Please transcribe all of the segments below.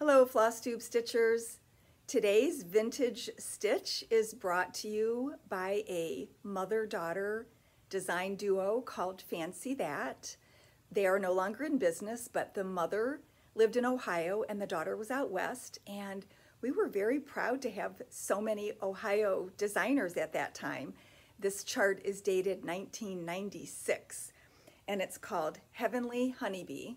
Hello, FlossTube Stitchers. Today's vintage stitch is brought to you by a mother-daughter design duo called Fancy That. They are no longer in business, but the mother lived in Ohio and the daughter was out west, and we were very proud to have so many Ohio designers at that time. This chart is dated 1996, and it's called Heavenly Honeybee.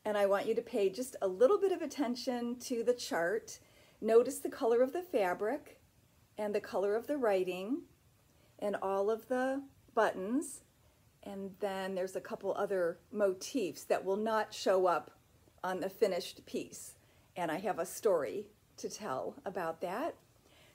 And I want you to pay just a little bit of attention to the chart. Notice the color of the fabric and the color of the writing and all of the buttons. And then there's a couple other motifs that will not show up on the finished piece. And I have a story to tell about that.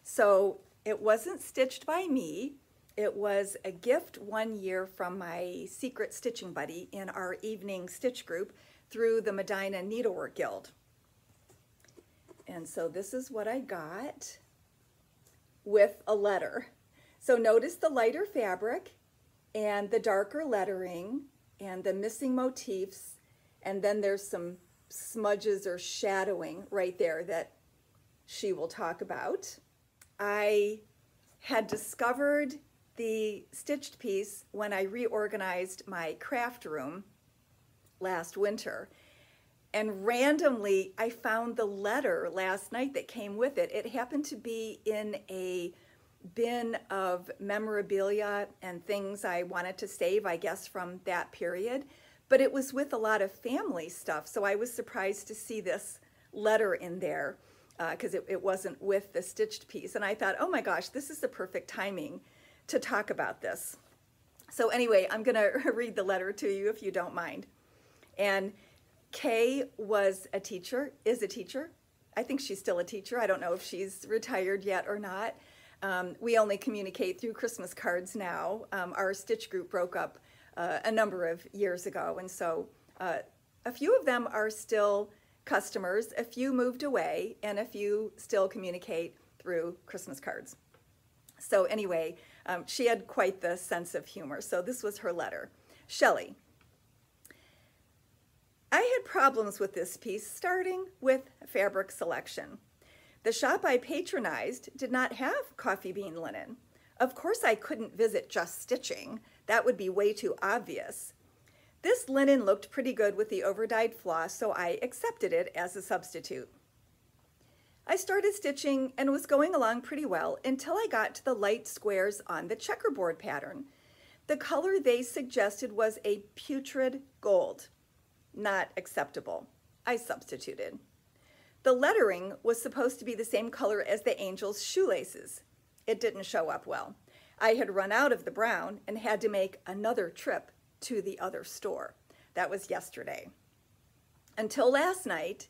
So it wasn't stitched by me. It was a gift one year from my secret stitching buddy in our evening stitch group through the Medina Needlework Guild. And so this is what I got with a letter. So notice the lighter fabric and the darker lettering and the missing motifs, and then there's some smudges or shadowing right there that she will talk about. I had discovered the stitched piece when I reorganized my craft room last winter, and randomly I found the letter last night that came with it. It happened to be in a bin of memorabilia and things I wanted to save, I guess, from that period, but it was with a lot of family stuff, so I was surprised to see this letter in there because it wasn't with the stitched piece, and I thought, oh my gosh, this is the perfect timing to talk about this. So anyway, I'm gonna read the letter to you if you don't mind. And Kay was a teacher, is a teacher. I think she's still a teacher. I don't know if she's retired yet or not. We only communicate through Christmas cards now. Our stitch group broke up a number of years ago, and so a few of them are still customers, a few moved away, and a few still communicate through Christmas cards. So anyway, she had quite the sense of humor. So this was her letter. Shelly. I had problems with this piece, starting with fabric selection. The shop I patronized did not have coffee bean linen. Of course I couldn't visit Just Stitching. That would be way too obvious. This linen looked pretty good with the overdyed floss, so I accepted it as a substitute. I started stitching and was going along pretty well until I got to the light squares on the checkerboard pattern. The color they suggested was a putrid gold. Not acceptable. I substituted. The lettering was supposed to be the same color as the angel's shoelaces. It didn't show up well. I had run out of the brown and had to make another trip to the other store. That was yesterday. Until last night,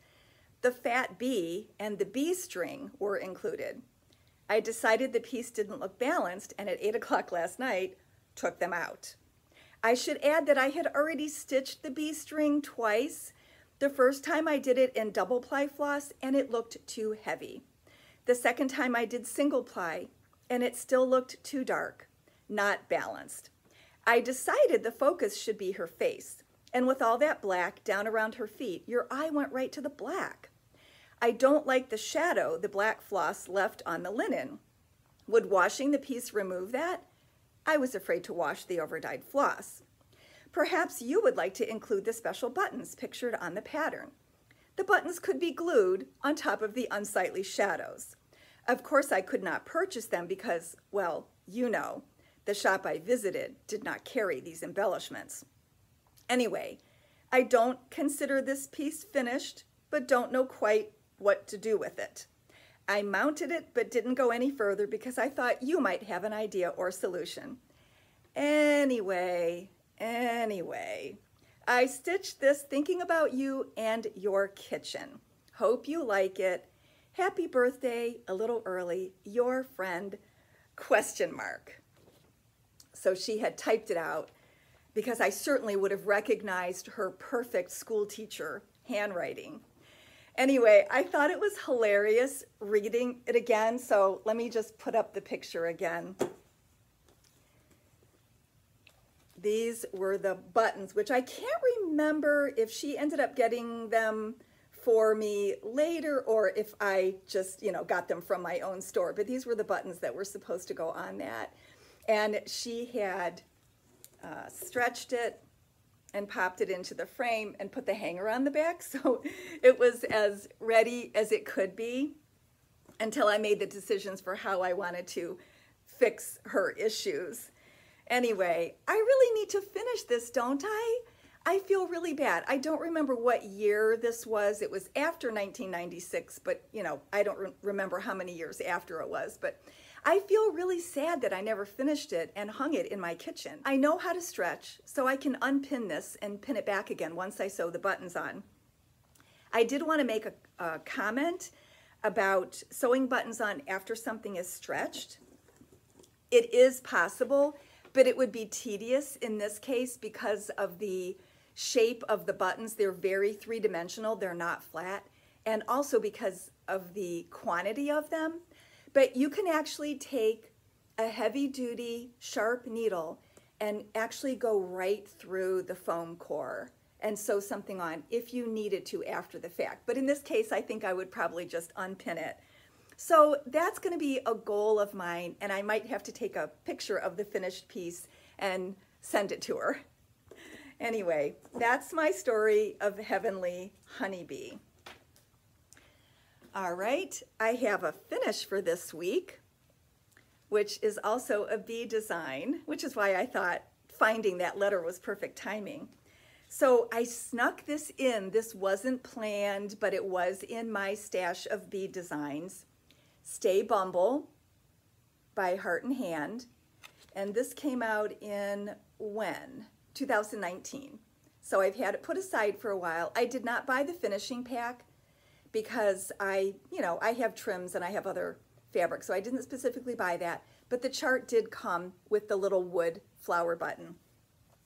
the fat bee and the bee string were included. I decided the piece didn't look balanced, and at 8 o'clock last night, took them out. I should add that I had already stitched the bee string twice. The first time I did it in double ply floss and it looked too heavy. The second time I did single ply and it still looked too dark, not balanced. I decided the focus should be her face, and with all that black down around her feet, your eye went right to the black. I don't like the shadow the black floss left on the linen. Would washing the piece remove that? I was afraid to wash the overdyed floss. Perhaps you would like to include the special buttons pictured on the pattern. The buttons could be glued on top of the unsightly shadows. Of course, I could not purchase them because, well, you know, the shop I visited did not carry these embellishments. Anyway, I don't consider this piece finished, but don't know quite what to do with it. I mounted it but didn't go any further because I thought you might have an idea or solution. Anyway, I stitched this thinking about you and your kitchen. Hope you like it. Happy birthday, a little early, your friend, ? So she had typed it out because I certainly would have recognized her perfect school teacher handwriting. Anyway, I thought it was hilarious reading it again, so let me just put up the picture again. These were the buttons, which I can't remember if she ended up getting them for me later, or if I just, you know, got them from my own store. But these were the buttons that were supposed to go on that. And she had stretched it and popped it into the frame and put the hanger on the back. So it was as ready as it could be until I made the decisions for how I wanted to fix her issues. Anyway, I really need to finish this, don't I? I feel really bad. I don't remember what year this was. It was after 1996, but you know, I don't remember how many years after it was, but I feel really sad that I never finished it and hung it in my kitchen. I know how to stretch, so I can unpin this and pin it back again once I sew the buttons on. I did want to make a comment about sewing buttons on after something is stretched. It is possible, but it would be tedious in this case because of the shape of the buttons. They're very three-dimensional, they're not flat, and also because of the quantity of them. But you can actually take a heavy-duty sharp needle and actually go right through the foam core and sew something on if you needed to after the fact. But in this case, I think I would probably just unpin it. So that's going to be a goal of mine, and I might have to take a picture of the finished piece and send it to her. Anyway, that's my story of Heavenly Honeybee. All right, I have a finish for this week, which is also a bee design, which is why I thought finding that letter was perfect timing. So I snuck this in. This wasn't planned, but it was in my stash of bee designs. Stay Bumble by Heart and Hand. And this came out in when? 2019. So I've had it put aside for a while. I did not buy the finishing pack because I have trims and I have other fabrics, so I didn't specifically buy that. But the chart did come with the little wood flower button.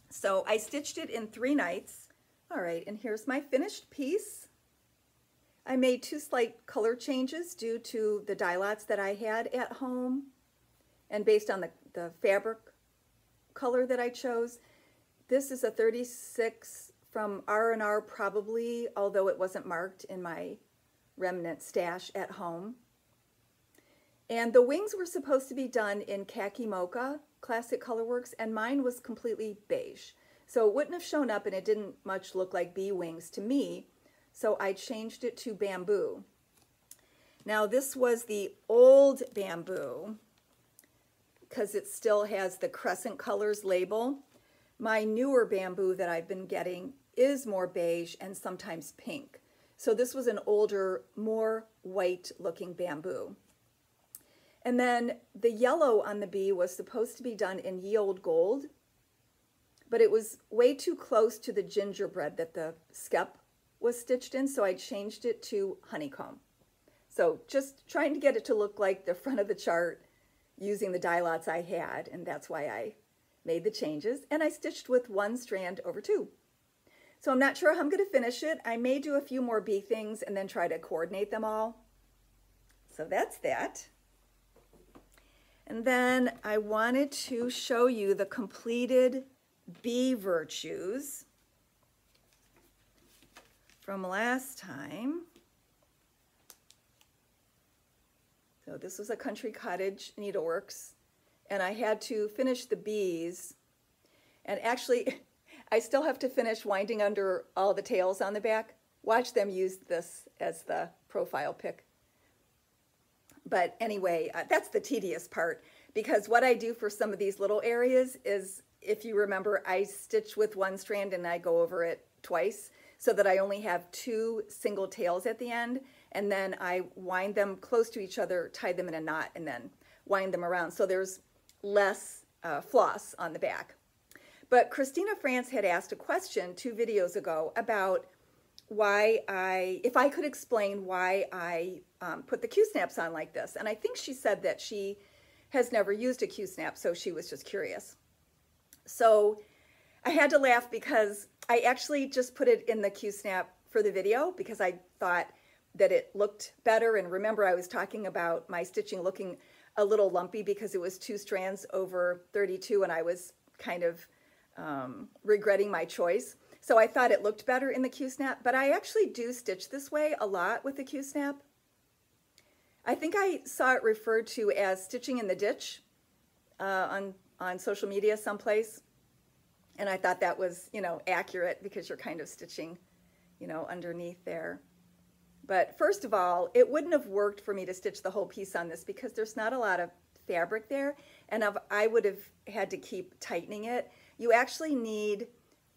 So I stitched it in 3 nights. All right, and here's my finished piece. I made 2 slight color changes due to the dye lots that I had at home and based on the fabric color that I chose. This is a 36 from R&R probably, although it wasn't marked in my remnant stash at home. And the wings were supposed to be done in khaki mocha, Classic Colorworks, and mine was completely beige. So it wouldn't have shown up and it didn't much look like bee wings to me, so I changed it to bamboo. Now this was the old bamboo because it still has the Crescent Colors label. My newer bamboo that I've been getting is more beige and sometimes pink. So this was an older, more white looking bamboo. And then the yellow on the bee was supposed to be done in Ye Olde Gold, but it was way too close to the gingerbread that the skep was stitched in, so I changed it to honeycomb. So just trying to get it to look like the front of the chart using the dye lots I had, and that's why I made the changes. And I stitched with 1 strand over 2. So I'm not sure how I'm going to finish it. I may do a few more bee things and then try to coordinate them all. So that's that. And then I wanted to show you the completed bee virtues from last time. So this was a Country Cottage Needleworks, and I had to finish the bees. And actually, I still have to finish winding under all the tails on the back. Watch them use this as the profile pic. But anyway, that's the tedious part, because what I do for some of these little areas is, if you remember, I stitch with 1 strand and I go over it twice so that I only have 2 single tails at the end, and then I wind them close to each other, tie them in a knot, and then wind them around so there's less floss on the back. But Christina France had asked a question 2 videos ago about if I could explain why I put the Q-snaps on like this. And I think she said that she has never used a Q-snap, so she was just curious. So I had to laugh because I actually just put it in the Q-snap for the video because I thought that it looked better. And remember, I was talking about my stitching looking a little lumpy because it was 2 strands over 32 and I was kind of regretting my choice. So I thought it looked better in the Q-snap, but I actually do stitch this way a lot with the Q-snap. I think I saw it referred to as stitching in the ditch on social media someplace. And I thought that was, you know, accurate because you're kind of stitching, you know, underneath there. But first of all, it wouldn't have worked for me to stitch the whole piece on this because there's not a lot of fabric there, and I would have had to keep tightening it. You actually need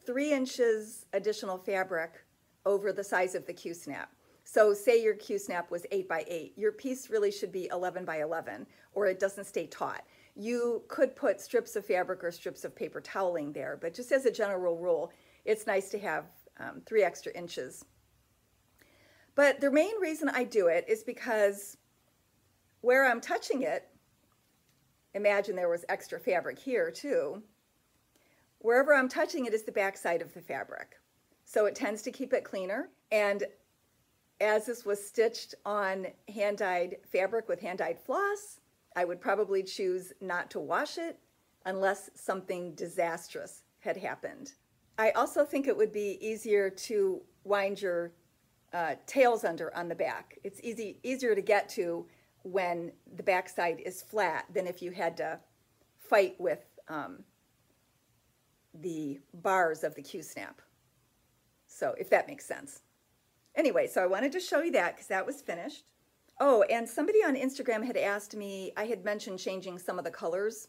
3 inches additional fabric over the size of the Q-snap. So say your Q-snap was 8 by 8, your piece really should be 11 by 11, or it doesn't stay taut. You could put strips of fabric or strips of paper toweling there, but just as a general rule, it's nice to have 3 extra inches. But the main reason I do it is because where I'm touching it, imagine there was extra fabric here too, wherever I'm touching it is the back side of the fabric. So it tends to keep it cleaner. And as this was stitched on hand-dyed fabric with hand-dyed floss, I would probably choose not to wash it unless something disastrous had happened. I also think it would be easier to wind your tails under on the back. It's easier to get to when the back side is flat than if you had to fight with the bars of the Q-snap. So if that makes sense. Anyway, so I wanted to show you that because that was finished. Oh, and somebody on Instagram had asked me, I had mentioned changing some of the colors,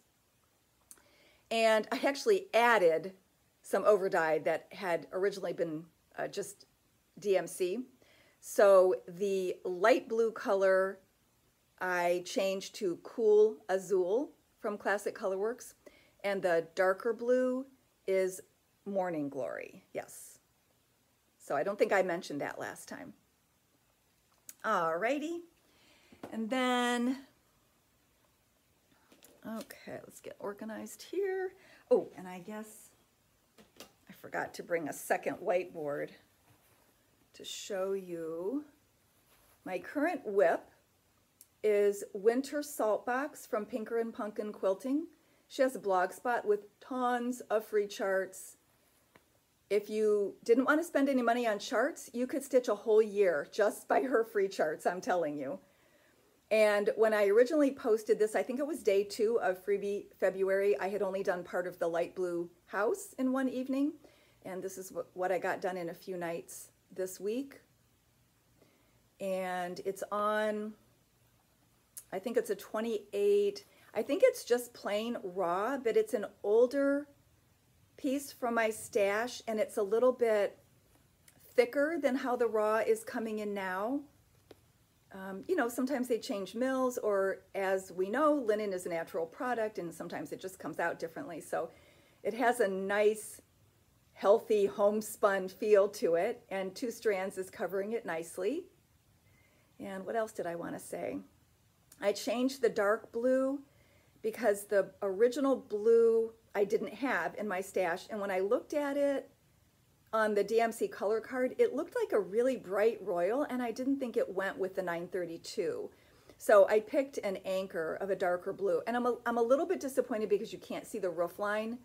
and I actually added some overdye that had originally been just DMC. So the light blue color I changed to Cool Azul from Classic Colorworks, and the darker blue is Morning Glory. Yes. So I don't think I mentioned that last time. Alrighty. And then, okay, let's get organized here. Oh, and I guess I forgot to bring a second whiteboard to show you. My current whip is Winter Salt Box from Pinker and Pumpkin Quilting. She has a blog spot with tons of free charts. If you didn't want to spend any money on charts, you could stitch a whole year just by her free charts, I'm telling you. And when I originally posted this, I think it was day 2 of Freebie February, I had only done part of the light blue house in one evening. And this is what I got done in a few nights this week. And it's on, I think it's a 28, I think it's just plain raw, but it's an older piece from my stash, and it's a little bit thicker than how the raw is coming in now. You know, sometimes they change mills, or as we know, linen is a natural product, and sometimes it just comes out differently. So it has a nice, healthy, homespun feel to it, and 2 strands is covering it nicely. And what else did I want to say? I changed the dark blue because the original blue I didn't have in my stash, and when I looked at it on the DMC color card, it looked like a really bright royal, and I didn't think it went with the 932. So I picked an anchor of a darker blue, and I'm a little bit disappointed because you can't see the roof line,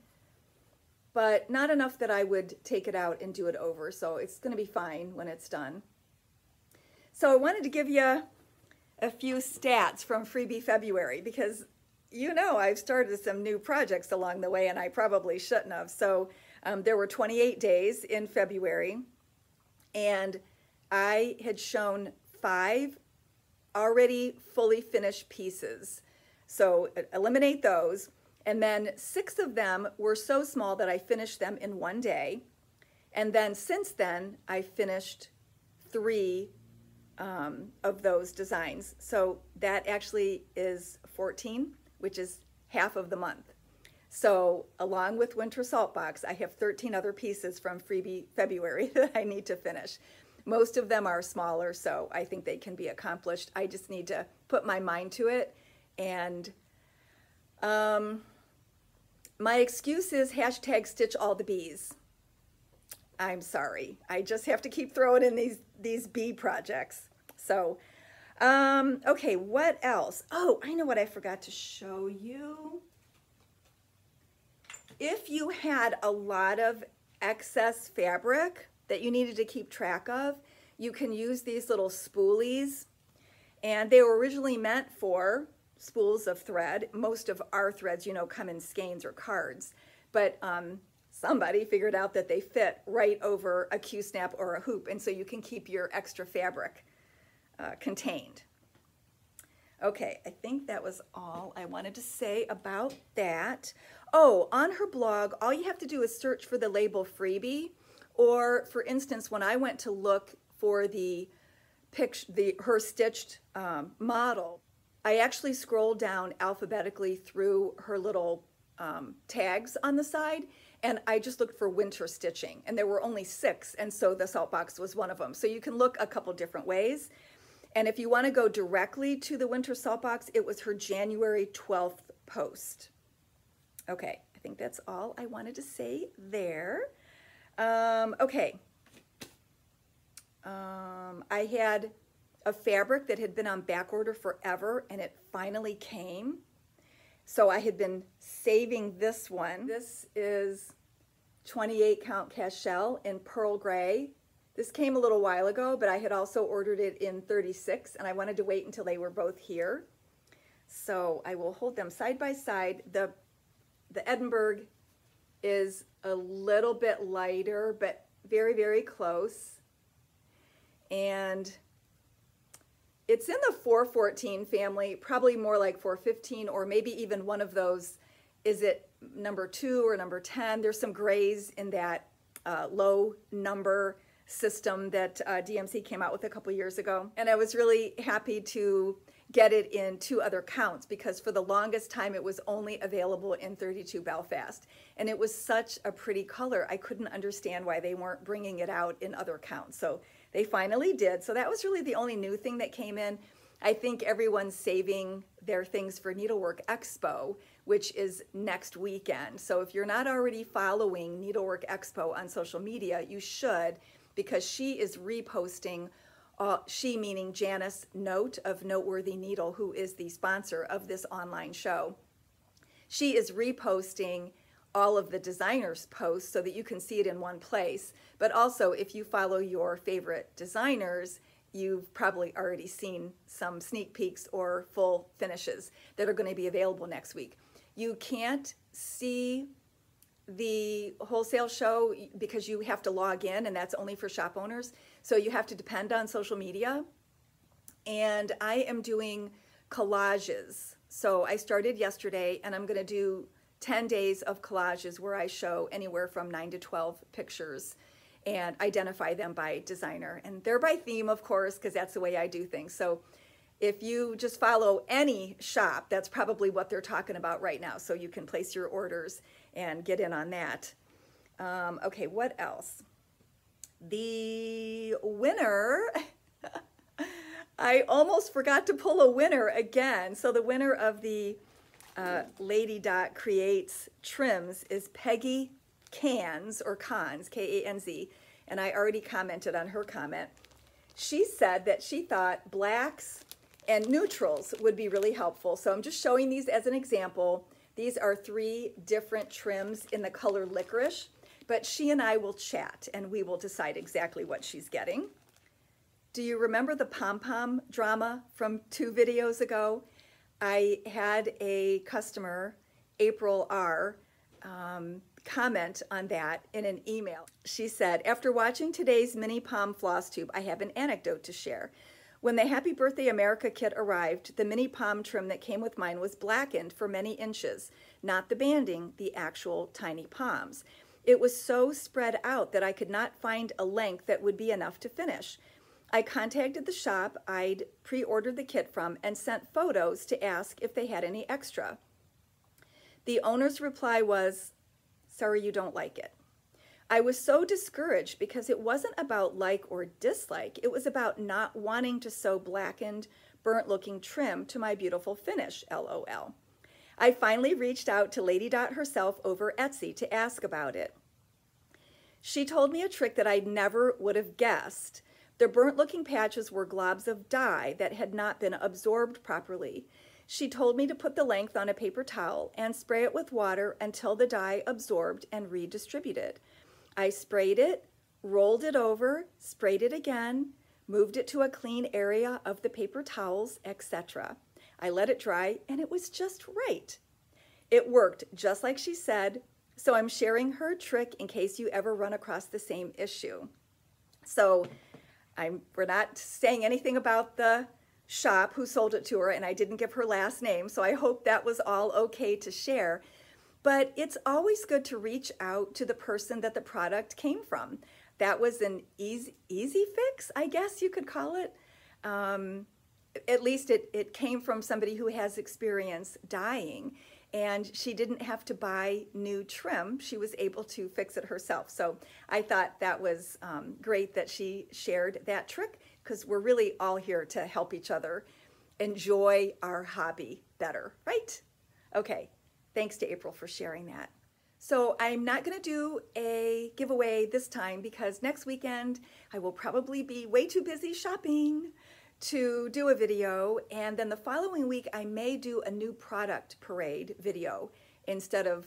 but not enough that I would take it out and do it over, so it's going to be fine when it's done. So I wanted to give you a few stats from Freebie February because you know I've started some new projects along the way, and I probably shouldn't have. So there were 28 days in February, and I had shown 5 already fully finished pieces. So eliminate those. And then 6 of them were so small that I finished them in one day. And then since then, I finished 3 of those designs. So that actually is 14, which is half of the month. So along with Winter Salt Box, I have 13 other pieces from Freebie February that I need to finish. Most of them are smaller, so I think they can be accomplished. I just need to put my mind to it. And my excuse is hashtag stitch all the bees. I'm sorry. I just have to keep throwing in these bee projects. So, okay, what else? Oh, I know what I forgot to show you. If you had a lot of excess fabric that you needed to keep track of, you can use these little spoolies, and they were originally meant for spools of thread. Most of our threads, you know, come in skeins or cards, but somebody figured out that they fit right over a Q-snap or a hoop, and so you can keep your extra fabric contained. Okay, I think that was all I wanted to say about that. Oh, on her blog, all you have to do is search for the label freebie, or for instance, when I went to look for her stitched model, I actually scrolled down alphabetically through her little tags on the side, and I just looked for winter stitching, and there were only 6, and so the salt box was one of them. So you can look a couple different ways. And if you want to go directly to the winter salt box, it was her January 12th post. Okay, I think that's all I wanted to say there. Okay. I had a fabric that had been on back order forever, and it finally came. So I had been saving this one. This is 28 count Cashel in pearl gray. This came a little while ago, but I had also ordered it in 36, and I wanted to wait until they were both here. So I will hold them side by side. The Edinburgh is a little bit lighter, but very, very close. And it's in the 414 family, probably more like 415, or maybe even one of those. Is it number 2 or number 10? There's some grays in that low number system that DMC came out with a couple years ago. And I was really happy to get it in 2 other counts, because for the longest time it was only available in 32 Belfast. And it was such a pretty color. I couldn't understand why they weren't bringing it out in other counts. So they finally did. So that was really the only new thing that came in. I think everyone's saving their things for Needlework Expo, which is next weekend. So if you're not already following Needlework Expo on social media, you should, because she is reposting, she meaning Janice Note of Noteworthy Needle, who is the sponsor of this online show. She is reposting all of the designers' posts so that you can see it in one place. But also, if you follow your favorite designers, you've probably already seen some sneak peeks or full finishes that are going to be available next week. You can't see the wholesale show because you have to log in, and that's only for shop owners. So you have to depend on social media. And I am doing collages. So I started yesterday, and I'm going to do 10 days of collages where I show anywhere from 9 to 12 pictures and identify them by designer. And they're by theme, of course, because that's the way I do things. So if you just follow any shop, that's probably what they're talking about right now. So you can place your orders and get in on that. Okay, what else? The winner, I almost forgot to pull a winner again. So the winner of the Lady Dot Creates trims is Peggy Cans, or Cons, K-A-N-Z, and I already commented on her comment. She said that she thought blacks and neutrals would be really helpful. So I'm just showing these as an example. These are 3 different trims in the color licorice, but she and I will chat and we will decide exactly what she's getting. Do you remember the pom-pom drama from 2 videos ago? I had a customer, April R., comment on that in an email. She said, after watching today's mini pom floss tube, I have an anecdote to share. When the Happy Birthday America kit arrived, the mini pom trim that came with mine was blackened for many inches, not the banding, the actual tiny poms. It was so spread out that I could not find a length that would be enough to finish. I contacted the shop I'd pre-ordered the kit from and sent photos to ask if they had any extra. The owner's reply was, sorry, you don't like it. I was so discouraged because it wasn't about like or dislike. It was about not wanting to sew blackened, burnt-looking trim to my beautiful finish, LOL. I finally reached out to Lady Dot herself over Etsy to ask about it. She told me a trick that I never would have guessed. The burnt-looking patches were globs of dye that had not been absorbed properly. She told me to put the length on a paper towel and spray it with water until the dye absorbed and redistributed. I sprayed it, rolled it over, sprayed it again, moved it to a clean area of the paper towels, etc. I let it dry and it was just right. It worked just like she said, so I'm sharing her trick in case you ever run across the same issue. So we're not saying anything about the shop who sold it to her, and I didn't give her last name, so I hope that was all okay to share. But it's always good to reach out to the person that the product came from. That was an easy fix, I guess you could call it. At least it came from somebody who has experience dyeing, and she didn't have to buy new trim. She was able to fix it herself. So I thought that was great that she shared that trick, because we're really all here to help each other enjoy our hobby better, right? Okay, thanks to April for sharing that. So I'm not going to do a giveaway this time because next weekend I will probably be way too busy shopping to do a video, and then the following week I may do a new product parade video instead of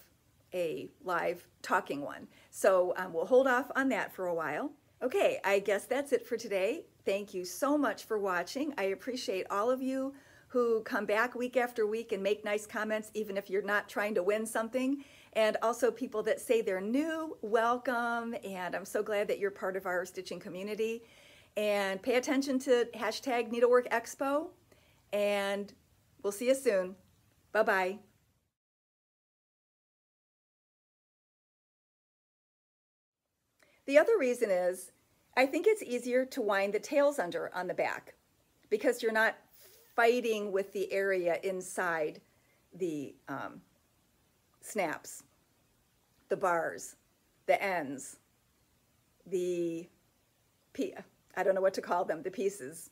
a live talking one. So we'll hold off on that for a while. Okay, I guess that's it for today. Thank you so much for watching. I appreciate all of you who come back week after week and make nice comments even if you're not trying to win something. And also people that say they're new, welcome, and I'm so glad that you're part of our stitching community. And pay attention to hashtag Needlework Expo, and we'll see you soon. Bye-bye. The other reason is I think it's easier to wind the tails under on the back because you're not fighting with the area inside the snaps, the bars, the ends, I don't know what to call them, the pieces.